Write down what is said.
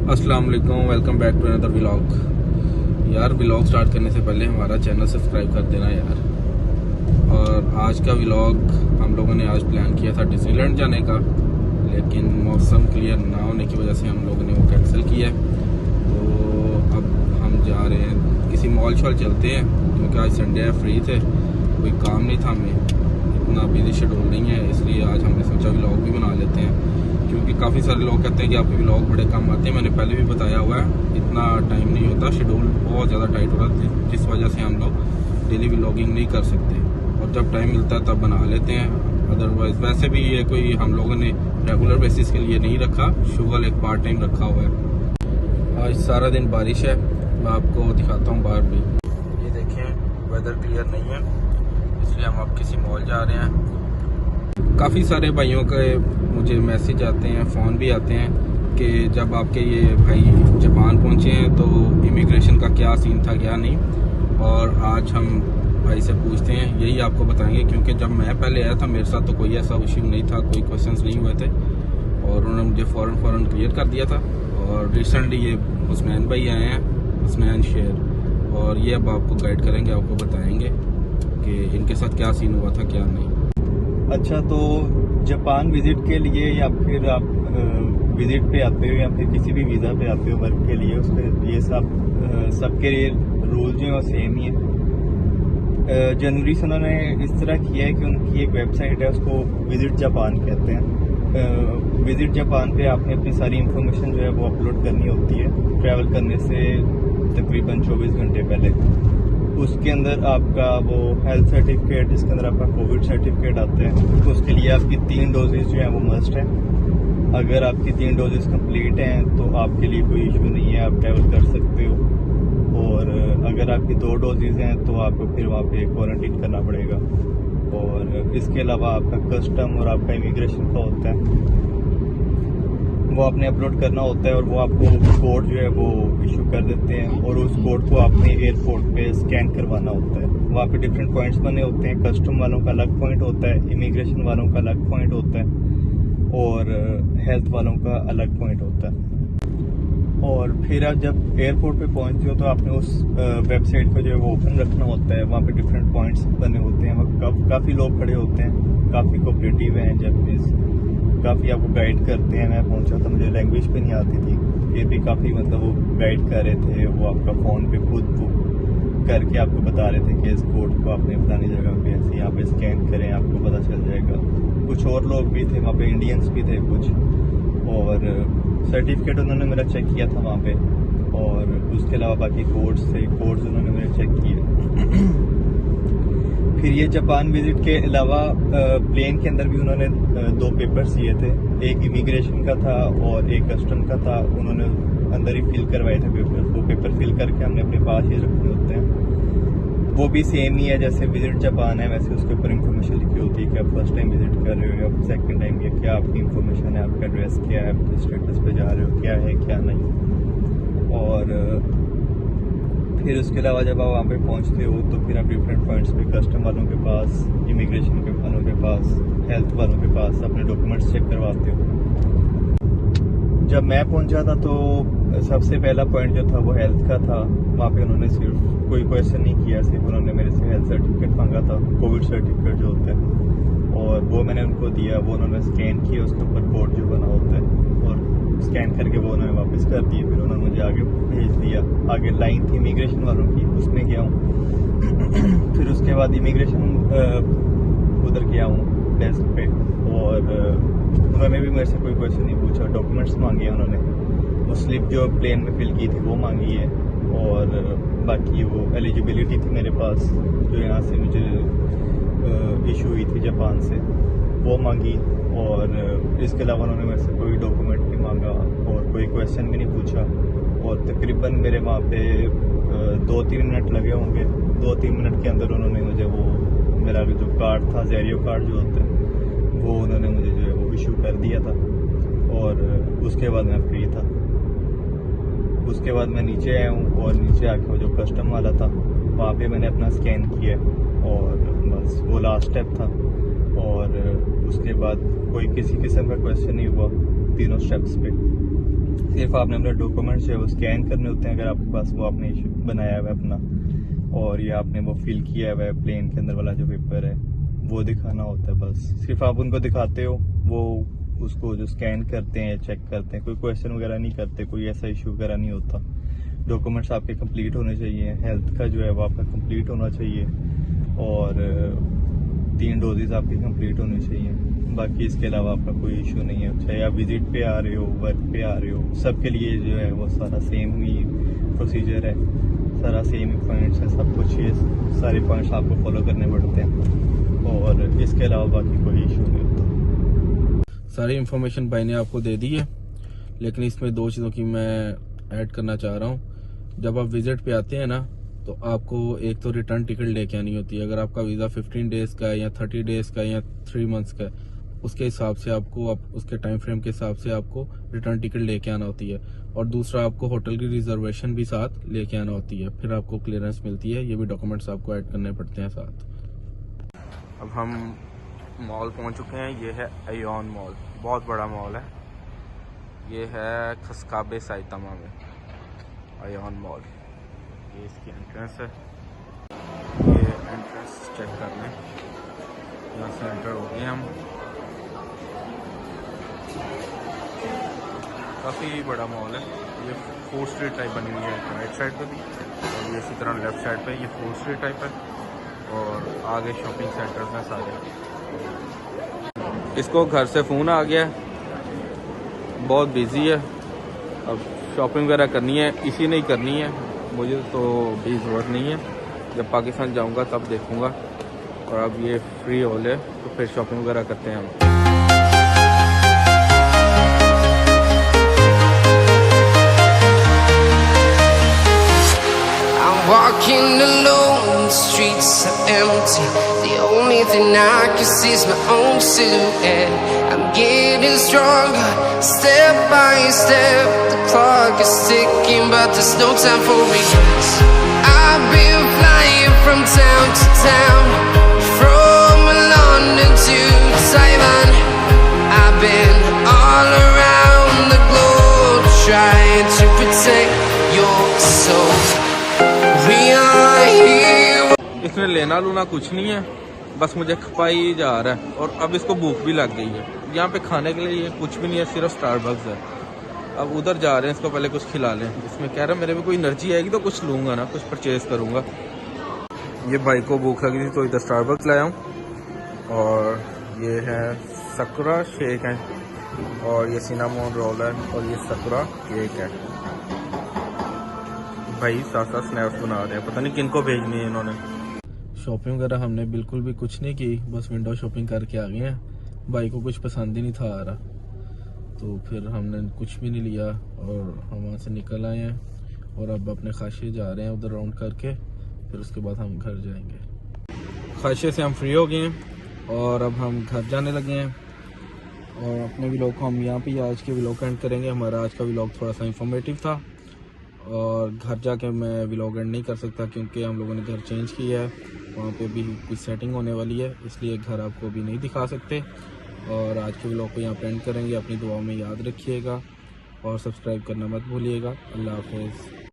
अस्सलाम वालेकुम, welcome back to another vlog. यार व्लॉग स्टार्ट करने से पहले हमारा चैनल सब्सक्राइब कर देना यार। और आज का व्लॉग हम लोगों ने आज प्लान किया था डिज्नीलैंड जाने का, लेकिन मौसम क्लियर ना होने की वजह से हम लोगों ने वो कैंसिल किया है। तो अब हम जा रहे हैं किसी मॉल शॉल चलते हैं, क्योंकि आज संडे है, फ्री थे, कोई काम नहीं था, हमें इतना बिजी शेड्यूल नहीं है, इसलिए आज हमने सोचा व्लॉग भी बना लेते हैं। क्योंकि काफ़ी सारे लोग कहते हैं कि आपके व्लॉग बड़े कम आते हैं। मैंने पहले भी बताया हुआ है, इतना टाइम नहीं होता, शेड्यूल बहुत ज़्यादा टाइट होता है, जिस वजह से हम लोग डेली व्लॉगिंग नहीं कर सकते, और जब टाइम मिलता है तब बना लेते हैं। अदरवाइज़ वैसे भी ये कोई हम लोगों ने रेगुलर बेसिस के लिए नहीं रखा, शुगर एक पार्ट टाइम रखा हुआ है। आज सारा दिन बारिश है, मैं आपको दिखाता हूँ बाहर भी। ये देखें, वेदर क्लियर नहीं है, इसलिए हम अब किसी मॉल जा रहे हैं। काफ़ी सारे भाइयों के मुझे मैसेज आते हैं, फ़ोन भी आते हैं कि जब आपके ये भाई जापान पहुँचे हैं तो इमिग्रेशन का क्या सीन था क्या नहीं। और आज हम भाई से पूछते हैं, यही आपको बताएंगे, क्योंकि जब मैं पहले आया था मेरे साथ तो कोई ऐसा इशू नहीं था, कोई क्वेश्चंस नहीं हुए थे, और उन्होंने मुझे फ़ौरन क्लियर कर दिया था। और रिसेंटली ये हुसनैन भाई आए हैं, हुसनैन शेर, और ये अब आपको गाइड करेंगे, आपको बताएंगे कि इनके साथ क्या सीन हुआ था क्या नहीं। अच्छा, तो जापान विजिट के लिए या फिर आप विजिट पे आते हो या फिर किसी भी वीज़ा पे आते हो वर्क के लिए, उसके ये सबके लिए रूल जो है वो सेम ही है। जनवरी से उन्होंने इस तरह किया है कि उनकी एक वेबसाइट है, उसको विजिट जापान कहते हैं। विजिट जापान पे आपने अपनी सारी इन्फॉर्मेशन जो है वो अपलोड करनी होती है ट्रैवल करने से तकरीबन 24 घंटे पहले। उसके अंदर आपका वो हेल्थ सर्टिफिकेट, जिसके अंदर आपका कोविड सर्टिफिकेट आता है, तो उसके लिए आपकी 3 डोजेज जो है वो मस्ट है। अगर आपकी 3 डोजेज कंप्लीट हैं तो आपके लिए कोई इशू नहीं है, आप ट्रैवल कर सकते हो। और अगर आपकी 2 डोजेज हैं तो आपको फिर वहाँ पे क्वारंटीन करना पड़ेगा। और इसके अलावा आपका कस्टम और आपका इमिग्रेशन का होता है, वो आपने अपलोड करना होता है, और वो आपको कोड जो है वो इशू कर देते हैं, और उस कोड को आपने एयरपोर्ट पे स्कैन करवाना होता है। वहाँ पे डिफरेंट पॉइंट्स बने होते हैं, कस्टम वालों का अलग पॉइंट होता है, इमिग्रेशन वालों का अलग पॉइंट होता है, और हेल्थ वालों का अलग पॉइंट होता है। और फिर आप जब एयरपोर्ट पे पहुँचते हो तो आपने उस वेबसाइट को जो है वो ओपन रखना होता है। वहाँ पे डिफरेंट पॉइंट्स बने होते हैं, वहाँ काफ़ी लोग खड़े होते हैं, काफ़ी कोऑपरेटिव हैं जापानीज़, काफ़ी आपको गाइड करते हैं। मैं पहुंचा था, मुझे लैंग्वेज पे नहीं आती थी, फिर भी काफ़ी मतलब वो गाइड कर रहे थे। वो आपका फ़ोन पे खुद बुक करके आपको बता रहे थे कि इस कोड को आपने फलानी जगह पे ऐसे यहाँ पे स्कैन करें, आपको पता चल जाएगा। कुछ और लोग भी थे वहाँ पे, इंडियंस भी थे कुछ, और सर्टिफिकेट उन्होंने मेरा चेक किया था वहाँ पे। और उसके अलावा बाकी कोड्स थे, कोड्स उन्होंने मेरे चेक किए। फिर ये जापान विजिट के अलावा प्लेन के अंदर भी उन्होंने 2 पेपर्स दिए थे, एक इमिग्रेशन का था और एक कस्टम का था। उन्होंने अंदर ही फिल करवाए थे पेपर, वो पेपर फिल करके हमने अपने पास ही रखने होते हैं। वो भी सेम ही है जैसे विजिट जापान है, वैसे उसके ऊपर इन्फॉर्मेशन लिखी होती है कि आप फर्स्ट टाइम विजिट कर रहे हो या सेकंड टाइम, या क्या आपकी इन्फॉर्मेशन है, आपका एड्रेस क्या है, आप किस स्टेटस पे जा रहे हो, क्या है क्या नहीं। और फिर उसके अलावा जब आप वहाँ पे पहुँचते हो तो फिर आप डिफरेंट पॉइंट्स पे कस्टम वालों के पास, इमिग्रेशन के वालों के पास, हेल्थ वालों के पास अपने डॉक्यूमेंट्स चेक करवाते हो। जब मैं पहुँचा था तो सबसे पहला पॉइंट जो था वो हेल्थ का था। वहाँ पे उन्होंने सिर्फ कोई क्वेश्चन नहीं किया, सिर्फ उन्होंने मेरे से हेल्थ सर्टिफिकेट मांगा था, कोविड सर्टिफिकेट जो होता है, और वो मैंने उनको दिया। वो उन्होंने स्कैन किया, उसके ऊपर कोड जो बना होता है, और स्कैन करके वो उन्होंने वापस कर दिए। फिर उन्होंने मुझे आगे भेज दिया, आगे लाइन थी इमिग्रेशन वालों की, उसमें गया हूँ। फिर उसके बाद इमिग्रेशन उधर गया हूँ डेस्क पे, और उन्होंने भी मेरे से कोई क्वेश्चन नहीं पूछा। डॉक्यूमेंट्स मांगे उन्होंने, वो स्लिप जो प्लेन में फिल की थी वो मांगी है, और बाकी वो एलिजिबिलिटी थी मेरे पास जो यहाँ से मुझे इशू हुई थी जापान से, वो मांगी। और इसके अलावा उन्होंने मेरे से कोई डॉक्यूमेंट नहीं मांगा और कोई क्वेश्चन भी नहीं पूछा। और तकरीबन मेरे वहाँ पे 2-3 मिनट लगे होंगे। 2-3 मिनट के अंदर उन्होंने मुझे वो मेरा जो कार्ड था, ज़ेरियो कार्ड जो होता है, वो उन्होंने मुझे जो है वो इशू कर दिया था। और उसके बाद मैं फ्री था। उसके बाद मैं नीचे आया हूँ, और नीचे आके वो जो कस्टम वाला था वहाँ पे मैंने अपना स्कैन किया, और बस वो लास्ट स्टेप था। और उसके बाद कोई किसी किस्म का क्वेश्चन नहीं हुआ तीनों स्टेप्स पे। सिर्फ आपने अपने डॉक्यूमेंट्स जो है वो स्कैन करने होते हैं, अगर आपके पास वो आपने बनाया हुआ है अपना, और ये आपने वो फिल किया हुआ है प्लेन के अंदर वाला जो पेपर है वो दिखाना होता है। बस सिर्फ आप उनको दिखाते हो, वो उसको जो स्कैन करते हैं, चेक करते हैं, कोई क्वेश्चन वगैरह नहीं करते, कोई ऐसा इशू वगैरह नहीं होता। डॉक्यूमेंट्स आपके कंप्लीट होने चाहिए, हेल्थ का जो है वो आपका कंप्लीट होना चाहिए, और 3 डोजेज आपके कंप्लीट होने चाहिए। बाकी इसके अलावा आपका कोई इशू नहीं है, चाहे आप विजिट पे आ रहे हो, वर्क पे आ रहे हो, सबके लिए जो है वो सारा सेम ही प्रोसीजर है, सारा सेम ही पॉइंट्स है, सब कुछ ये सारे पॉइंट्स आपको फॉलो करने पड़ते हैं, और इसके अलावा बाकी कोई इशू नहीं होता। सारी इन्फॉर्मेशन भाई ने आपको दे दी है, लेकिन इसमें 2 चीज़ों की मैं ऐड करना चाह रहा हूँ। जब आप विजिट पे आते हैं ना, तो आपको एक तो रिटर्न टिकट लेके आनी होती है। अगर आपका वीज़ा 15 डेज़ का है या 30 डेज़ का है या 3 मंथ्स का है, उसके हिसाब से आपको उसके टाइम फ्रेम के हिसाब से आपको रिटर्न टिकट लेके आना होती है। और दूसरा, आपको होटल की रिजर्वेशन भी साथ लेके आना होती है, फिर आपको क्लियरेंस मिलती है। ये भी डॉक्यूमेंट्स आपको ऐड करने पड़ते हैं साथ। अब हम मॉल पहुंच चुके हैं। ये है आयोन मॉल, बहुत बड़ा मॉल है। ये है खसकाबे साइतामा में आयोन मॉल। ये इसकी एंट्रेंस है। ये एंट्रेंस चेक कर लें, यहाँ से एंटर हो गए हम। काफ़ी बड़ा मॉल है। ये 4th स्ट्रीट टाइप बनी हुई है राइट साइड पे भी, और ये इसी तरह लेफ्ट साइड पे ये 4th स्ट्रीट टाइप है, और आगे शॉपिंग सेंटर्स हैं सारे। इसको घर से फ़ोन आ गया, बहुत बिजी है, अब शॉपिंग वगैरह करनी है, इसी ने ही करनी है, मुझे तो भी ज़रूरत नहीं है। जब पाकिस्तान जाऊंगा तब देखूंगा, और अब ये फ्री हो ले तो फिर शॉपिंग वगैरह करते हैं हम। Walking alone, the streets are empty. The only thing I can see is my own silhouette. I'm getting stronger, step by step. The clock is ticking, but there's no time for regrets. I've been flying from town to town, from London to Taiwan. I've been all around the globe, trying to protect your soul. इसमें लेना Luna कुछ नहीं है, बस मुझे खपाई जा रहा है, और अब इसको भूख भी लग गई है। यहाँ पे खाने के लिए कुछ भी नहीं है, सिर्फ स्टारबक्स है। अब उधर जा रहे हैं, इसको पहले कुछ खिला लें। इसमें कह रहा है मेरे में कोई एनर्जी आएगी तो कुछ लूँगा ना, कुछ परचेज़ करूँगा। ये भाई को भूख लगी थी तो इधर स्टारबक्स लाया हूँ, और ये है सकुरा शेक है, और ये सिनामोन रोल है, और ये सकुरा केक है। भाई साथ साथ स्नैक्स बना रहे हैं, पता नहीं किनको भेजनी है इन्होंने। शॉपिंग वगैरह हमने बिल्कुल भी कुछ नहीं की, बस विंडो शॉपिंग करके आ गए हैं। भाई को कुछ पसंद ही नहीं था आ रहा, तो फिर हमने कुछ भी नहीं लिया, और हम वहाँ से निकल आए हैं, और अब अपने खाशे जा रहे हैं उधर राउंड करके, फिर उसके बाद हम घर जाएंगे। खाशे से हम फ्री हो गए हैं, और अब हम घर जाने लगे हैं, और अपने व्लॉग को हम यहाँ पे आज के व्लॉग एंड करेंगे। हमारा आज का व्लॉग थोड़ा सा इंफॉर्मेटिव था, और घर जाके मैं व्लॉग एंड नहीं कर सकता क्योंकि हम लोगों ने घर चेंज किया है, वहाँ पे भी कुछ सेटिंग होने वाली है, इसलिए घर आपको भी नहीं दिखा सकते। और आज के व्लॉग को यहाँ पे एंड करेंगे। अपनी दुआओं में याद रखिएगा, और सब्सक्राइब करना मत भूलिएगा। अल्लाह हाफ़िज़।